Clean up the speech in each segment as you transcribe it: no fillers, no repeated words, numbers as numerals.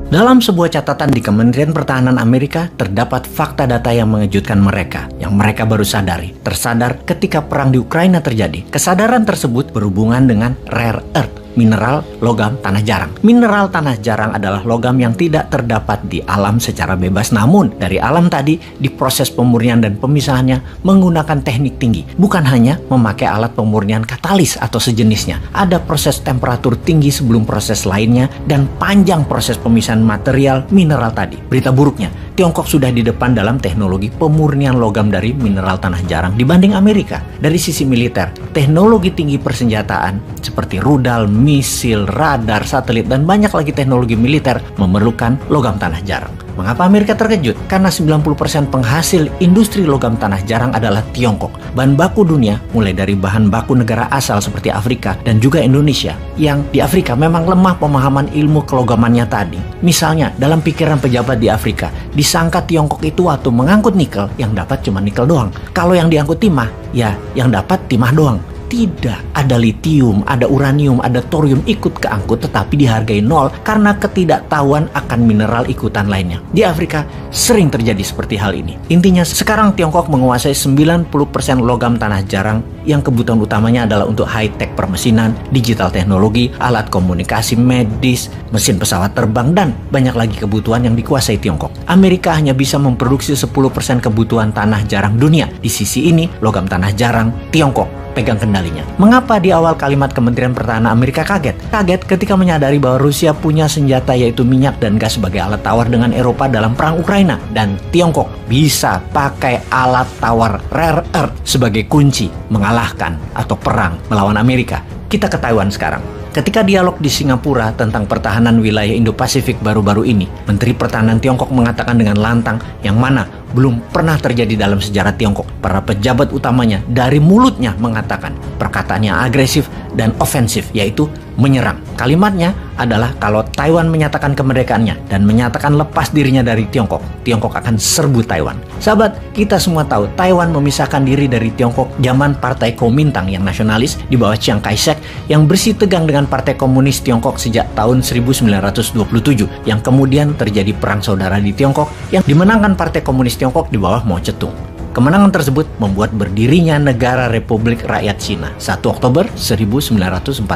Dalam sebuah catatan di Kementerian Pertahanan Amerika, terdapat fakta data yang mengejutkan mereka, yang mereka baru tersadar ketika perang di Ukraina terjadi. Kesadaran tersebut berhubungan dengan rare earth, mineral logam tanah jarang. Mineral tanah jarang adalah logam yang tidak terdapat di alam secara bebas, namun dari alam tadi diproses pemurnian dan pemisahannya menggunakan teknik tinggi. Bukan hanya memakai alat pemurnian katalis atau sejenisnya, ada proses temperatur tinggi sebelum proses lainnya dan panjang proses pemisahan material mineral tadi. Berita buruknya, Tiongkok sudah di depan dalam teknologi pemurnian logam dari mineral tanah jarang dibanding Amerika. Dari sisi militer, teknologi tinggi persenjataan seperti rudal, misil, radar, satelit, dan banyak lagi teknologi militer memerlukan logam tanah jarang. Mengapa Amerika terkejut? Karena 90% penghasil industri logam tanah jarang adalah Tiongkok. Bahan baku dunia, mulai dari bahan baku negara asal seperti Afrika dan juga Indonesia, yang di Afrika memang lemah pemahaman ilmu kelogamannya tadi. Misalnya, dalam pikiran pejabat di Afrika, disangka Tiongkok itu waktu mengangkut nikel, yang dapat cuma nikel doang. Kalau yang diangkut timah, ya yang dapat timah doang. Tidak, ada litium, ada uranium, ada thorium ikut keangkut tetapi dihargai nol karena ketidaktahuan akan mineral ikutan lainnya. Di Afrika sering terjadi seperti hal ini. Intinya sekarang Tiongkok menguasai 90% logam tanah jarang yang kebutuhan utamanya adalah untuk high-tech permesinan, digital teknologi, alat komunikasi medis, mesin pesawat terbang, dan banyak lagi kebutuhan yang dikuasai Tiongkok. Amerika hanya bisa memproduksi 10% kebutuhan tanah jarang dunia. Di sisi ini, logam tanah jarang, Tiongkok pegang kendalinya. Mengapa di awal kalimat Kementerian Pertahanan Amerika kaget? Kaget ketika menyadari bahwa Rusia punya senjata yaitu minyak dan gas sebagai alat tawar dengan Eropa dalam perang Ukraina. Dan Tiongkok bisa pakai alat tawar rare earth sebagai kunci mengalahkan atau perang melawan Amerika. Kita ke Taiwan sekarang. Ketika dialog di Singapura tentang pertahanan wilayah Indo-Pasifik baru-baru ini, Menteri Pertahanan Tiongkok mengatakan dengan lantang yang mana belum pernah terjadi dalam sejarah Tiongkok. Para pejabat utamanya dari mulutnya mengatakan perkataan yang agresif dan ofensif, yaitu menyerang. Kalimatnya adalah kalau Taiwan menyatakan kemerdekaannya dan menyatakan lepas dirinya dari Tiongkok, Tiongkok akan serbu Taiwan. Sahabat, kita semua tahu Taiwan memisahkan diri dari Tiongkok zaman Partai Kuomintang yang nasionalis di bawah Chiang Kai-shek yang bersih tegang dengan Partai Komunis Tiongkok sejak tahun 1927, yang kemudian terjadi perang saudara di Tiongkok yang dimenangkan Partai Komunis Tiongkok di bawah Mao Zedong. Kemenangan tersebut membuat berdirinya Negara Republik Rakyat Cina 1 Oktober 1949.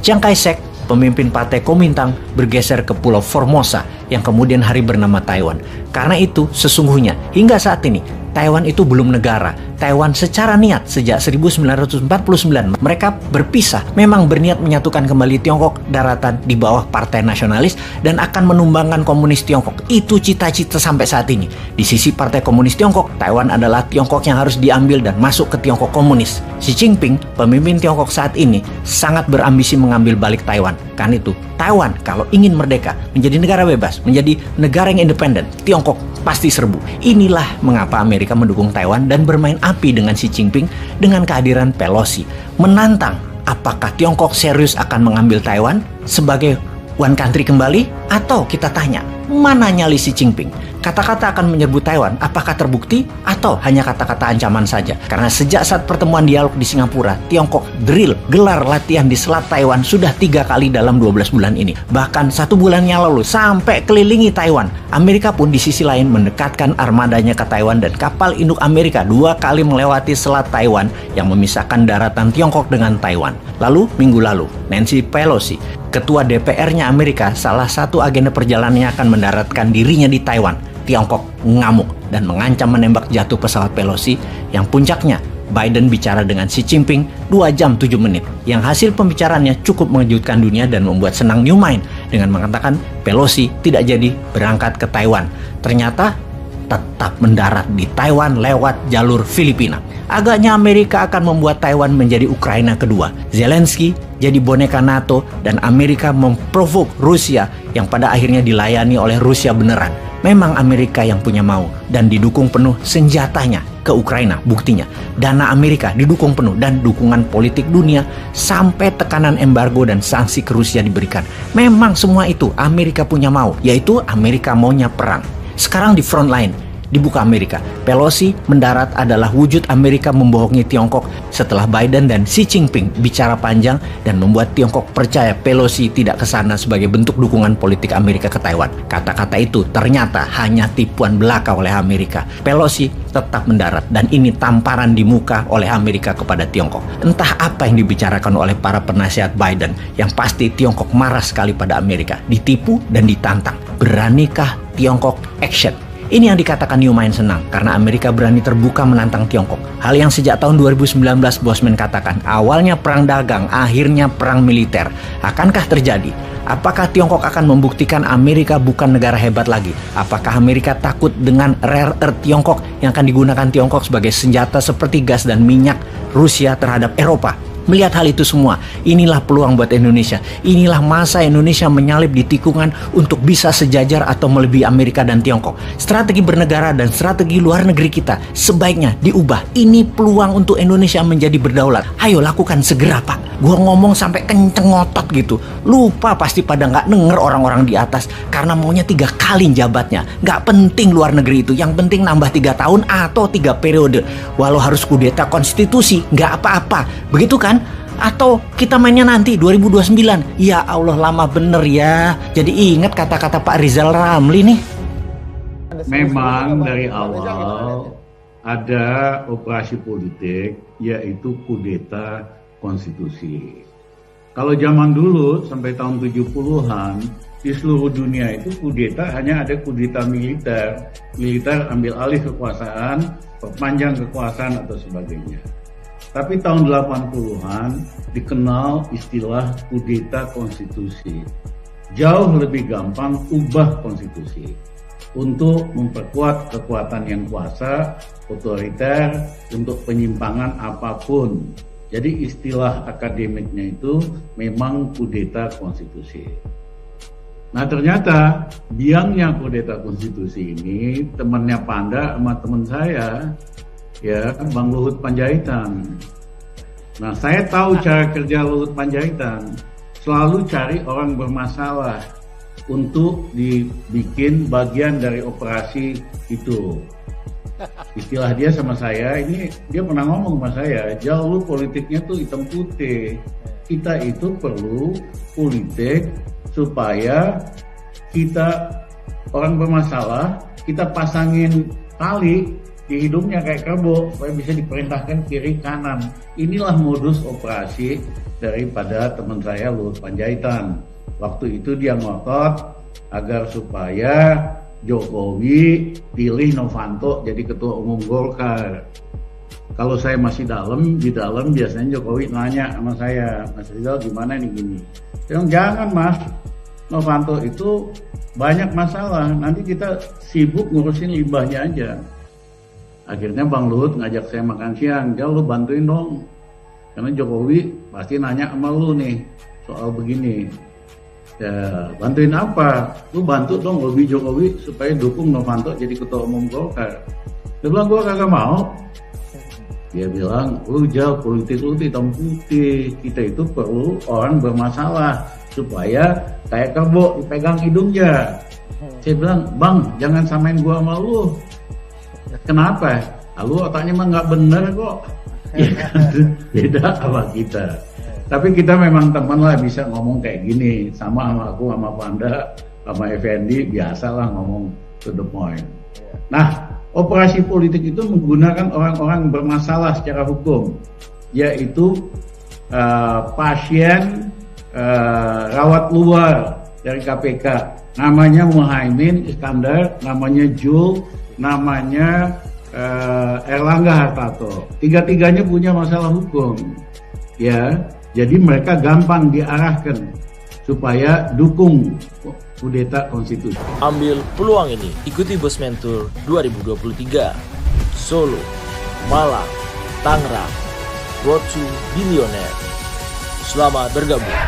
Chiang Kai-shek, pemimpin Partai Kuomintang, bergeser ke Pulau Formosa yang kemudian hari bernama Taiwan. Karena itu sesungguhnya hingga saat ini Taiwan itu belum negara. Taiwan secara niat sejak 1949 mereka berpisah, memang berniat menyatukan kembali Tiongkok daratan di bawah Partai Nasionalis dan akan menumbangkan komunis Tiongkok. Itu cita-cita sampai saat ini. Di sisi Partai Komunis Tiongkok, Taiwan adalah Tiongkok yang harus diambil dan masuk ke Tiongkok komunis. Xi Jinping, pemimpin Tiongkok saat ini, sangat berambisi mengambil balik Taiwan. Karena itu, Taiwan kalau ingin merdeka, menjadi negara bebas, menjadi negara yang independen, Tiongkok pasti serbu. Inilah mengapa Amerika mendukung Taiwan dan bermain api dengan Xi Jinping dengan kehadiran Pelosi. Menantang apakah Tiongkok serius akan mengambil Taiwan sebagai one country kembali, atau kita tanya, mana nyali Xi Jinping? Kata-kata akan menyerbu Taiwan, apakah terbukti atau hanya kata-kata ancaman saja? Karena sejak saat pertemuan dialog di Singapura, Tiongkok gelar latihan di Selat Taiwan sudah 3 kali dalam 12 bulan ini. Bahkan 1 bulan yang lalu sampai kelilingi Taiwan. Amerika pun di sisi lain mendekatkan armadanya ke Taiwan dan kapal induk Amerika 2 kali melewati Selat Taiwan yang memisahkan daratan Tiongkok dengan Taiwan. Lalu minggu lalu, Nancy Pelosi, ketua DPR-nya Amerika, salah satu agenda perjalanannya akan mendaratkan dirinya di Taiwan. Tiongkok ngamuk dan mengancam menembak jatuh pesawat Pelosi yang puncaknya Biden bicara dengan Xi Jinping 2 jam 7 menit yang hasil pembicaraannya cukup mengejutkan dunia dan membuat senang New Mind dengan mengatakan Pelosi tidak jadi berangkat ke Taiwan. Ternyata tetap mendarat di Taiwan lewat jalur Filipina. Agaknya Amerika akan membuat Taiwan menjadi Ukraina kedua. Zelensky jadi boneka NATO dan Amerika memprovok Rusia yang pada akhirnya dilayani oleh Rusia beneran. Memang Amerika yang punya mau dan didukung penuh senjatanya ke Ukraina. Buktinya, dana Amerika didukung penuh dan dukungan politik dunia sampai tekanan embargo dan sanksi ke Rusia diberikan. Memang semua itu Amerika punya mau, yaitu Amerika maunya perang. Sekarang di front line, di muka Amerika. Pelosi mendarat adalah wujud Amerika membohongi Tiongkok setelah Biden dan Xi Jinping bicara panjang dan membuat Tiongkok percaya Pelosi tidak kesana sebagai bentuk dukungan politik Amerika ke Taiwan. Kata-kata itu ternyata hanya tipuan belaka oleh Amerika. Pelosi tetap mendarat dan ini tamparan di muka oleh Amerika kepada Tiongkok. Entah apa yang dibicarakan oleh para penasihat Biden, yang pasti Tiongkok marah sekali pada Amerika, ditipu dan ditantang. Beranikah Tiongkok action? Ini yang dikatakan New main senang karena Amerika berani terbuka menantang Tiongkok. Hal yang sejak tahun 2019 Bosman katakan, awalnya perang dagang, akhirnya perang militer. Akankah terjadi? Apakah Tiongkok akan membuktikan Amerika bukan negara hebat lagi? Apakah Amerika takut dengan rare earth Tiongkok yang akan digunakan Tiongkok sebagai senjata seperti gas dan minyak Rusia terhadap Eropa? Melihat hal itu semua, inilah peluang buat Indonesia. Inilah masa Indonesia menyalip di tikungan untuk bisa sejajar atau melebihi Amerika dan Tiongkok. Strategi bernegara dan strategi luar negeri kita sebaiknya diubah. Ini peluang untuk Indonesia menjadi berdaulat. Ayo lakukan segera, Pak. Gua ngomong sampai kenceng ngotot gitu. Lupa pasti pada nggak denger orang-orang di atas karena maunya 3 kali jabatnya. Nggak penting luar negeri itu. Yang penting nambah 3 tahun atau 3 periode. Walau harus kudeta konstitusi, nggak apa-apa. Begitu kan? Atau kita mainnya nanti 2029. Ya Allah, lama bener ya. Jadi ingat kata-kata Pak Rizal Ramli nih. Memang dari awal ada operasi politik, yaitu kudeta konstitusi. Kalau zaman dulu sampai tahun 70-an di seluruh dunia itu kudeta hanya ada kudeta militer. Militer ambil alih kekuasaan, perpanjang kekuasaan atau sebagainya. Tapi tahun 80-an dikenal istilah kudeta konstitusi. Jauh lebih gampang ubah konstitusi untuk memperkuat kekuatan yang kuasa, otoriter, untuk penyimpangan apapun. Jadi istilah akademiknya itu memang kudeta konstitusi. Nah ternyata biangnya kudeta konstitusi ini temannya Panda sama teman saya, ya Bang Luhut Panjaitan. Nah saya tahu cara kerja Luhut Panjaitan, selalu cari orang bermasalah untuk dibikin bagian dari operasi itu. Istilah dia sama saya, ini dia pernah ngomong sama saya, jauh politiknya tuh hitam putih. Kita itu perlu politik supaya kita orang bermasalah, kita pasangin tali di hidungnya kayak kerbau supaya bisa diperintahkan kiri kanan. Inilah modus operasi daripada teman saya Luhut Panjaitan. Waktu itu dia ngotot agar supaya Jokowi pilih Novanto jadi ketua umum Golkar. Kalau saya masih di dalam biasanya Jokowi nanya sama saya, Mas Rizal gimana nih gini? Saya bilang, jangan Mas, Novanto itu banyak masalah, nanti kita sibuk ngurusin limbahnya aja. Akhirnya Bang Luhut ngajak saya makan siang, Jal lu bantuin dong. Karena Jokowi pasti nanya sama lu nih soal begini. Ya, bantuin apa? Lu bantu dong lobby Jokowi supaya dukung Novanto jadi ketua umum Golkar. Dia bilang, gua kagak mau. Dia bilang, lu Jal, politik lu hitam putih. Kita itu perlu orang bermasalah supaya kayak kerbau dipegang hidungnya. Saya bilang, Bang, jangan samain gua sama lu. Kenapa? Lu otaknya mah nggak bener kok. Beda sama kita. Tapi kita memang teman lah, bisa ngomong kayak gini. Sama aku, sama Panda, sama Effendi, biasalah ngomong to the point. Nah, operasi politik itu menggunakan orang-orang bermasalah secara hukum. Yaitu pasien rawat luar dari KPK. Namanya Muhaimin Iskandar, namanya Jul, namanya Erlangga Hartarto. Tiga-tiganya punya masalah hukum. Ya. Jadi mereka gampang diarahkan supaya dukung kudeta konstitusi. Ambil peluang ini, ikuti Bosman Tour 2023. Solo, Malang, Tangerang, Road to Billionaire. Selamat bergabung.